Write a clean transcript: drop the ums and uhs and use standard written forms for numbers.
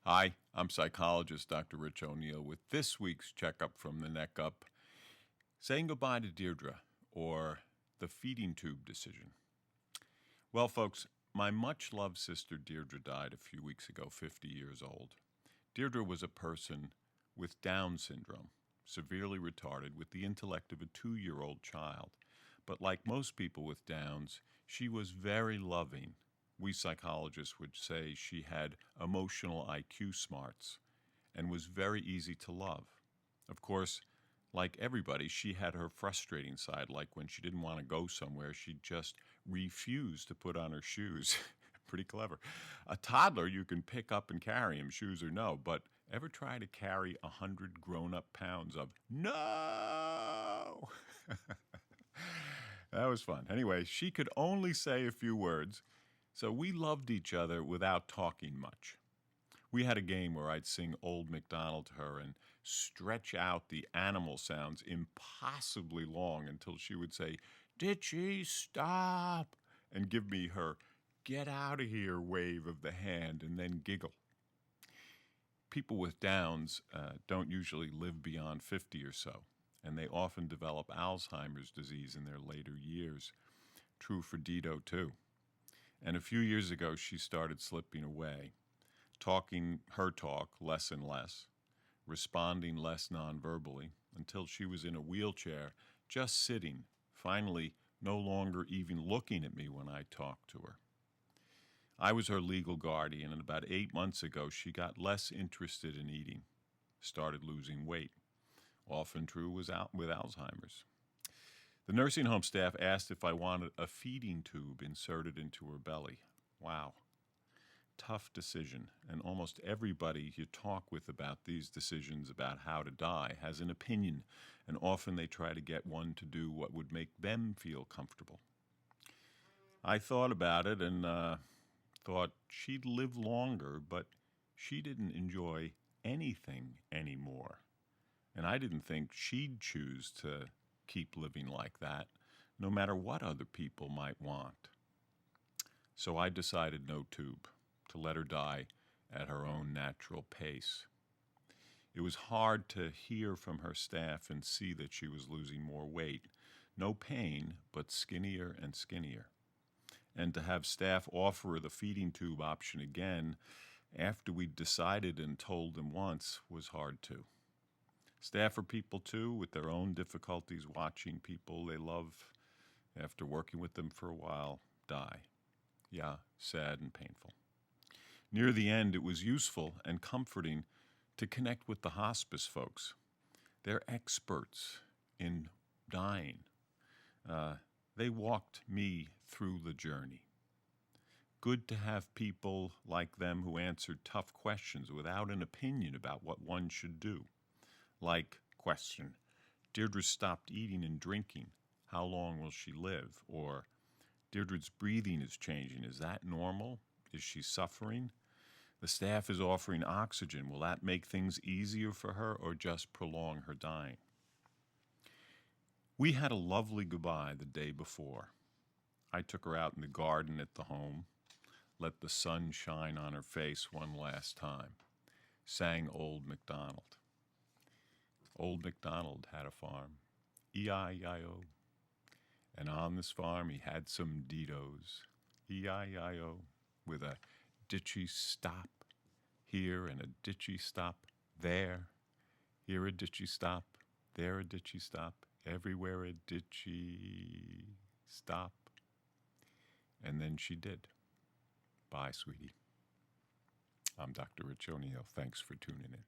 Hi, I'm psychologist Dr. Rich O'Neill with this week's Checkup from the Neck Up, saying goodbye to Deirdre, or the feeding tube decision. Well, folks, my much-loved sister Deirdre died a few weeks ago, 50 years old. Deirdre was a person with Down syndrome, severely retarded with the intellect of a 2-year-old child. But like most people with Downs, she was very loving. We psychologists would say she had emotional IQ smarts and was very easy to love. Of course, like everybody, she had her frustrating side, like when she didn't want to go somewhere, she just refused to put on her shoes. Pretty clever. A toddler you can pick up and carry him, shoes or no, but ever try to carry 100 grown-up pounds of no? That was fun. Anyway, she could only say a few words, so we loved each other without talking much. We had a game where I'd sing Old MacDonald to her and stretch out the animal sounds impossibly long until she would say, "Ditchy, stop!" and give me her "get out of here" wave of the hand and then giggle. People with Downs don't usually live beyond 50 or so, and they often develop Alzheimer's disease in their later years. True for Dido, too. And a few years ago, she started slipping away, talking her talk less and less, responding less nonverbally, until she was in a wheelchair, just sitting, finally no longer even looking at me when I talked to her. I was her legal guardian, and about 8 months ago, she got less interested in eating, started losing weight. Often true was out with Alzheimer's. The nursing home staff asked if I wanted a feeding tube inserted into her belly. Wow. Tough decision, and almost everybody you talk with about these decisions about how to die has an opinion, and often they try to get one to do what would make them feel comfortable. I thought about it and thought she'd live longer, but she didn't enjoy anything anymore. And I didn't think she'd choose to keep living like that, no matter what other people might want. So I decided no tube, to let her die at her own natural pace. It was hard to hear from her staff and see that she was losing more weight. No pain, but skinnier and skinnier. And to have staff offer her the feeding tube option again after we'd decided and told them once was hard too. Staff are people too, with their own difficulties watching people they love, after working with them for a while, die. Yeah, sad and painful. Near the end, it was useful and comforting to connect with the hospice folks. They're experts in dying. They walked me through the journey. Good to have people like them who answered tough questions without an opinion about what one should do. Like, question, Deirdre stopped eating and drinking. How long will she live? Or, Deirdre's breathing is changing. Is that normal? Is she suffering? The staff is offering oxygen. Will that make things easier for her or just prolong her dying? We had a lovely goodbye the day before. I took her out in the garden at the home, let the sun shine on her face one last time, sang Old MacDonald. Old MacDonald had a farm, E-I-E-I-O. And on this farm he had some Didos, E-I-E-I-O, with a ditchy stop here and a ditchy stop there. Here a ditchy stop, there a ditchy stop, everywhere a ditchy stop. And then she did. Bye, sweetie. I'm Dr. Rich O'Neill. Thanks for tuning in.